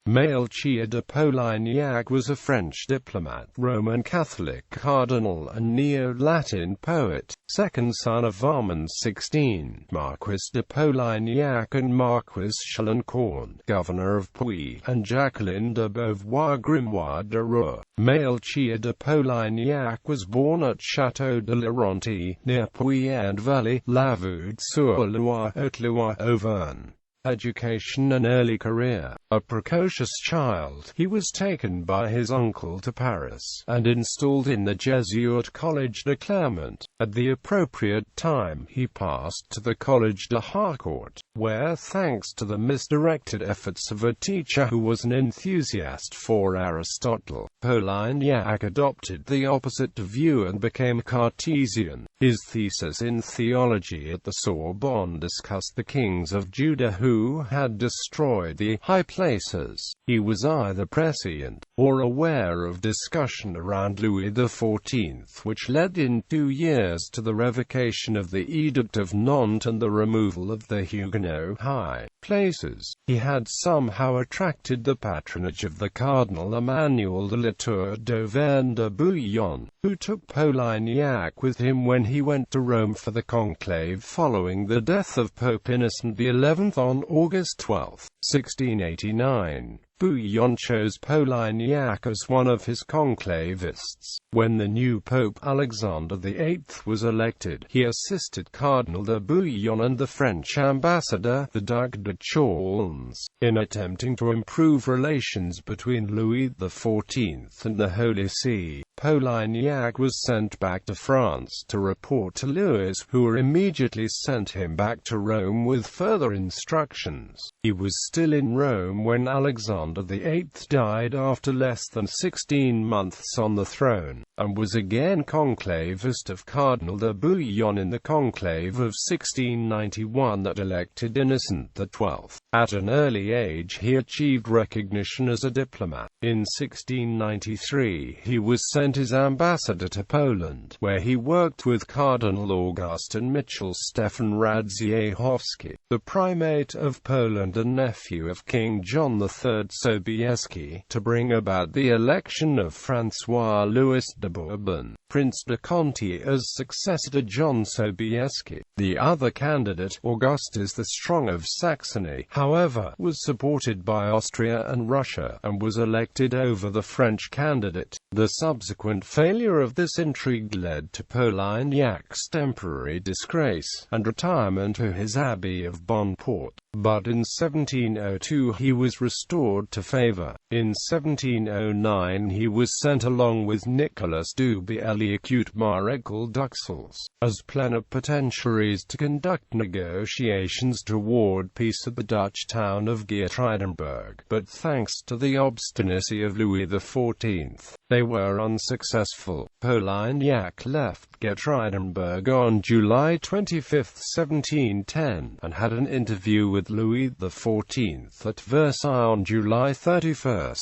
Melchior de Polignac was a French diplomat, Roman Catholic cardinal and Neo-Latin poet, second son of Armand XVI, Marquis de Polignac and Marquis Chalancon, governor of Puy, and Jacqueline de Beauvoir Grimoire-de Roure. Melchior de Polignac was born at Chateau de la Ronte, near Puy and Vélay, Lavoûte-sur-Loire, Haute-Loire, Auvergne. Education and early career. A precocious child, he was taken by his uncle to Paris, and installed in the Jesuit College de Clermont. At the appropriate time, he passed to the College de Harcourt, where, thanks to the misdirected efforts of a teacher who was an enthusiast for Aristotle, Polignac adopted the opposite view and became Cartesian. His thesis in theology at the Sorbonne discussed the kings of Judah who had destroyed the high places. He was either prescient, or aware of discussion around Louis XIV, which led in 2 years to the revocation of the Edict of Nantes and the removal of the Huguenot high places. He had somehow attracted the patronage of the Cardinal Emmanuel de la Tour d'Auvergne de Bouillon, who took Polignac with him when he went to Rome for the conclave following the death of Pope Innocent XI on August 12, 1689. Bouillon chose Polignac as one of his conclavists. When the new Pope Alexander VIII was elected, he assisted Cardinal de Bouillon and the French ambassador, the Duc de Chaulnes, in attempting to improve relations between Louis XIV and the Holy See. Polignac was sent back to France to report to Louis, who immediately sent him back to Rome with further instructions. He was still in Rome when Alexander VIII died after less than 16 months on the throne, and was again conclavist of Cardinal de Bouillon in the conclave of 1691 that elected Innocent XII. At an early age he achieved recognition as a diplomat. In 1693 he was sent as ambassador to Poland, where he worked with Cardinal Augustin Mitchell Stefan Radziejowski, the primate of Poland and nephew of King John III Sobieski, to bring about the election of François Louis de Bourbon, Prince de Conti, as successor to John Sobieski. The other candidate, Augustus the Strong of Saxony, however, was supported by Austria and Russia, and was elected over the French candidate. The subsequent failure of this intrigue led to Polignac's temporary disgrace, and retirement to his abbey of Bonport. But in 1702 he was restored to favour. In 1709 he was sent along with Nicolas du Beaulieu-Marechal d'Uxelles, as plenipotentiaries to conduct negotiations toward peace at the Dutch town of Geertruidenberg, but thanks to the obstinacy of Louis XIV, they were unsuccessful. Polignac left Geertruidenberg on July 25, 1710, and had an interview with Louis XIV at Versailles on July 31.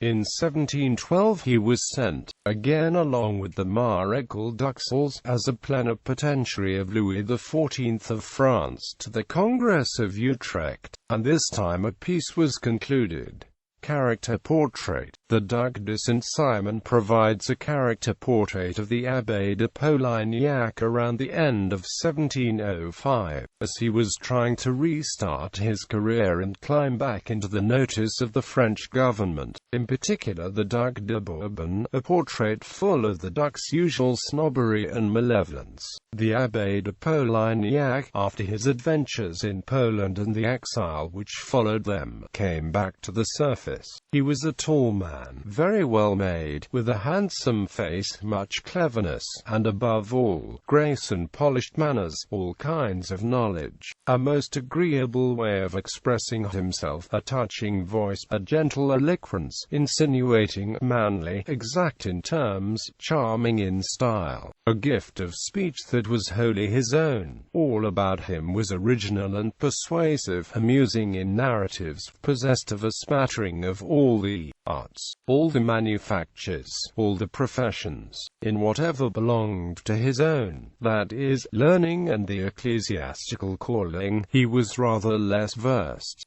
In 1712 he was sent, again along with the Marechal d'Uxelles, as a plenipotentiary of Louis XIV of France to the Congress of Utrecht, and this time a peace was concluded. Character portrait. The Duc de Saint-Simon provides a character portrait of the Abbé de Polignac around the end of 1705, as he was trying to restart his career and climb back into the notice of the French government, in particular the Duc de Bourbon, a portrait full of the Duc's usual snobbery and malevolence. The Abbé de Polignac, after his adventures in Poland and the exile which followed them, came back to the surface. He was a tall man, very well made, with a handsome face, much cleverness, and above all, grace and polished manners, all kinds of knowledge, a most agreeable way of expressing himself, a touching voice, a gentle eloquence, insinuating, manly, exact in terms, charming in style, a gift of speech that was wholly his own. All about him was original and persuasive, amusing in narratives, possessed of a smattering of all the arts, all the manufactures, all the professions, in whatever belonged to his own, that is, learning and the ecclesiastical calling, he was rather less versed.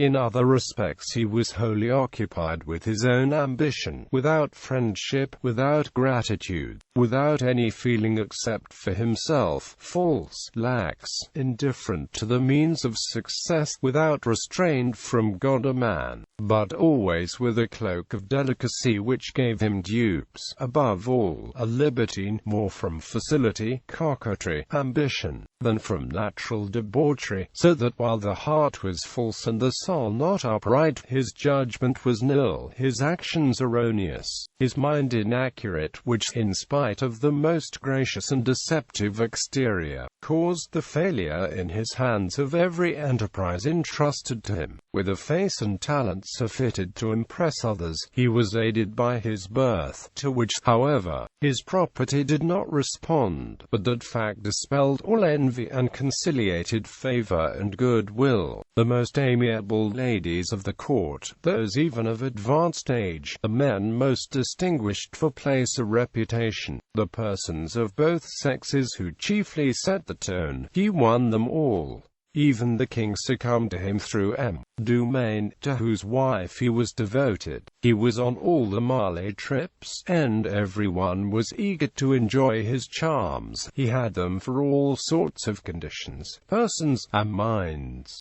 In other respects he was wholly occupied with his own ambition, without friendship, without gratitude, without any feeling except for himself, false, lax, indifferent to the means of success, without restraint from God or man, but always with a cloak of delicacy which gave him dupes, above all, a libertine, more from facility, coquetry, ambition, than from natural debauchery, so that while the heart was false and the soul not upright, his judgment was nil, his actions erroneous, his mind inaccurate, which, in spite of the most gracious and deceptive exterior, caused the failure in his hands of every enterprise entrusted to him. With a face and talents fitted to impress others, he was aided by his birth, to which, however, his property did not respond, but that fact dispelled all envy and conciliated favor and goodwill. The most amiable ladies of the court, those even of advanced age, the men most distinguished for place or reputation, the persons of both sexes who chiefly set the tone, he won them all. Even the king succumbed to him through M. du Maine, to whose wife he was devoted. He was on all the Malay trips, and everyone was eager to enjoy his charms. He had them for all sorts of conditions, persons, and minds.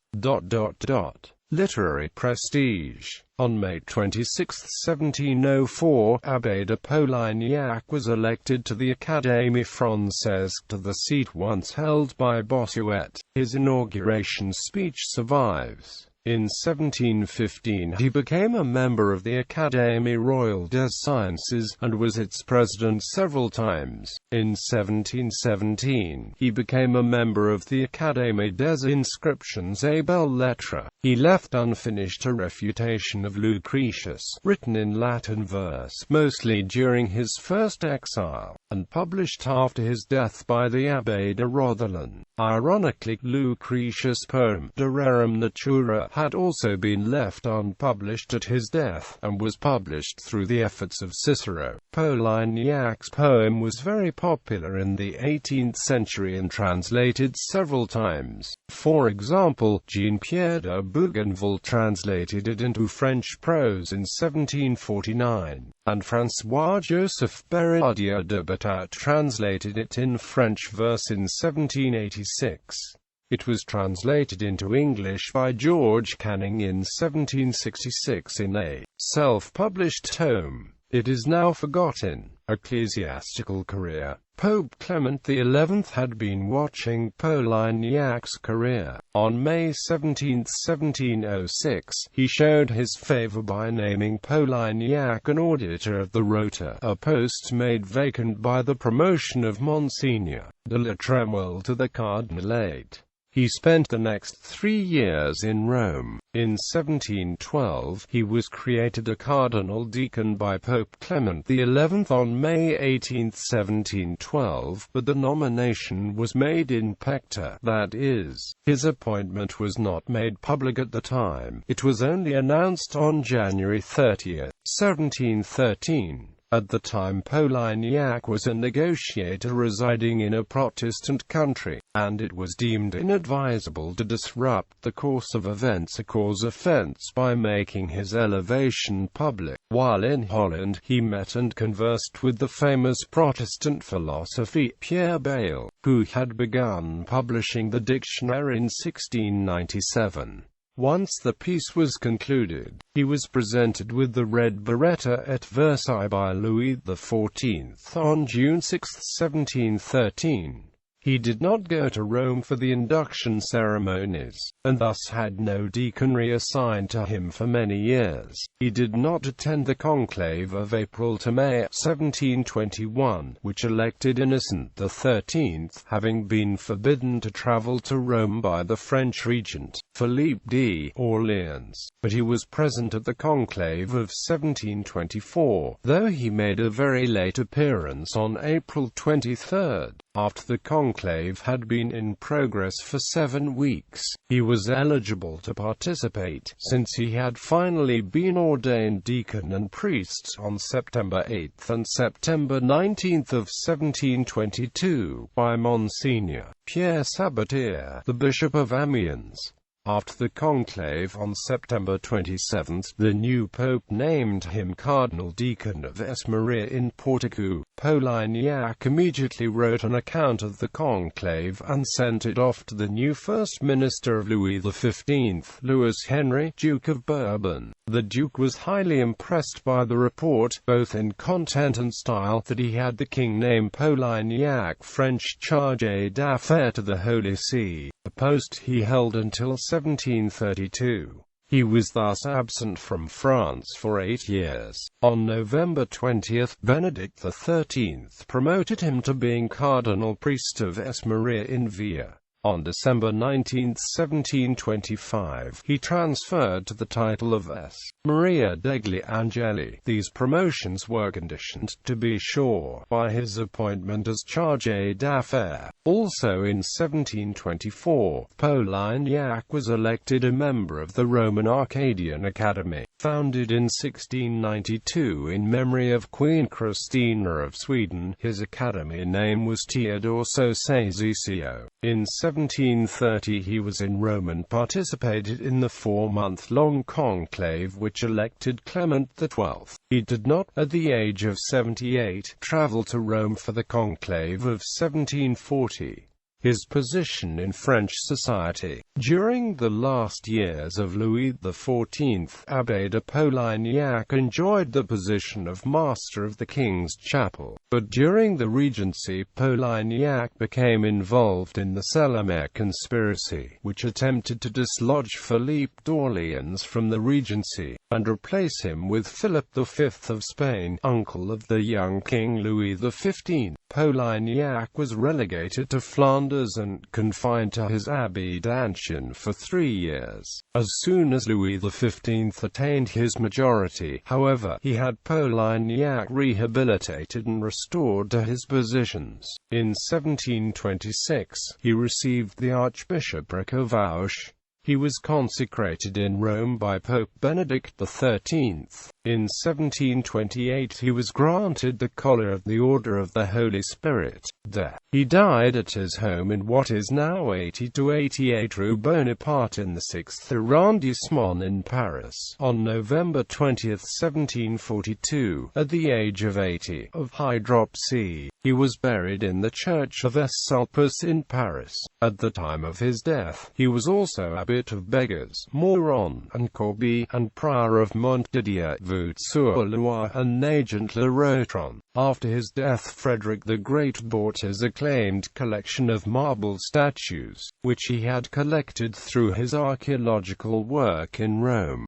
Literary prestige. On May 26, 1704, Abbé de Polignac was elected to the Académie Française, to the seat once held by Bossuet. His inauguration speech survives. In 1715 he became a member of the Académie Royale des Sciences, and was its president several times. In 1717, he became a member of the Académie des Inscriptions et Belles Lettres. He left unfinished a refutation of Lucretius, written in Latin verse, mostly during his first exile, and published after his death by the Abbé de Rodelin. Ironically, Lucretius' poem, De Rerum Natura, had also been left unpublished at his death, and was published through the efforts of Cicero. Polignac's poem was very popular in the 18th century and translated several times. For example, Jean-Pierre de Bougainville translated it into French prose in 1749, and François-Joseph Bérardier de Batat translated it in French verse in 1786. It was translated into English by George Canning in 1766 in a self-published tome. It is now forgotten. Ecclesiastical career. Pope Clement XI had been watching Polignac's career. On May 17, 1706, he showed his favor by naming Polignac an auditor of the Rota, a post made vacant by the promotion of Monseigneur de la Tremouille to the cardinalate. He spent the next 3 years in Rome. In 1712, he was created a cardinal deacon by Pope Clement XI on May 18, 1712, but the nomination was made in pecta, that is, his appointment was not made public at the time. It was only announced on January 30, 1713. At the time Polignac was a negotiator residing in a Protestant country, and it was deemed inadvisable to disrupt the course of events or cause offense by making his elevation public. While in Holland, he met and conversed with the famous Protestant philosopher Pierre Bayle, who had begun publishing the dictionary in 1697. Once the peace was concluded, he was presented with the red biretta at Versailles by Louis XIV on June 6, 1713. He did not go to Rome for the induction ceremonies, and thus had no deaconry assigned to him for many years. He did not attend the conclave of April to May 1721, which elected Innocent XIII, having been forbidden to travel to Rome by the French regent, Philippe d'Orléans. But he was present at the conclave of 1724, though he made a very late appearance on April 23. After the conclave had been in progress for 7 weeks, he was eligible to participate, since he had finally been ordained deacon and priest on September 8 and September 19 of 1722, by Monseigneur Pierre Sabatier, the Bishop of Amiens. After the conclave on September 27, the new pope named him Cardinal Deacon of S. Maria in Porticu. Polignac immediately wrote an account of the conclave and sent it off to the new First Minister of Louis XV, Louis Henry, Duke of Bourbon. The Duke was highly impressed by the report, both in content and style, that he had the king name Polignac, French chargé d'affaires to the Holy See, a post he held until 1732. He was thus absent from France for 8 years. On November 20, Benedict XIII promoted him to being cardinal priest of S. Maria in Via. On December 19, 1725, he transferred to the title of S. Maria degli Angeli. These promotions were conditioned, to be sure, by his appointment as chargé d'affaires. Also in 1724, Polignac was elected a member of the Roman Arcadian Academy, founded in 1692 in memory of Queen Christina of Sweden. His academy name was Teodoro Sosazio. In 1730 he was in Rome and participated in the 4-month-long conclave which elected Clement XII. He did not, at the age of 78, travel to Rome for the conclave of 1740. His position in French society. During the last years of Louis XIV, Abbé de Polignac enjoyed the position of Master of the King's Chapel. But during the Regency, Polignac became involved in the Celomare conspiracy, which attempted to dislodge Philippe d'Orléans from the Regency, and replace him with Philip V of Spain, uncle of the young King Louis XV. Polignac was relegated to Flanders and confined to his abbey d'Anchin for 3 years. As soon as Louis XV attained his majority, however, he had Polignac rehabilitated and restored to his positions. In 1726, he received the Archbishopric of Auch. He was consecrated in Rome by Pope Benedict XIII. In 1728 he was granted the collar of the Order of the Holy Spirit. He died at his home in what is now 80-88 Rue Bonaparte in the 6th arrondissement in Paris, on November 20, 1742, at the age of 80, of hydropsy. He was buried in the church of Es-Sulpice in Paris. At the time of his death, he was also abbot of Begues, Moron, and Corbie, and prior of Montdidier, Lavoûte-sur-Loire, and Nagent-le-Rotron. After his death, Frederick the Great bought his acclaimed collection of marble statues, which he had collected through his archaeological work in Rome.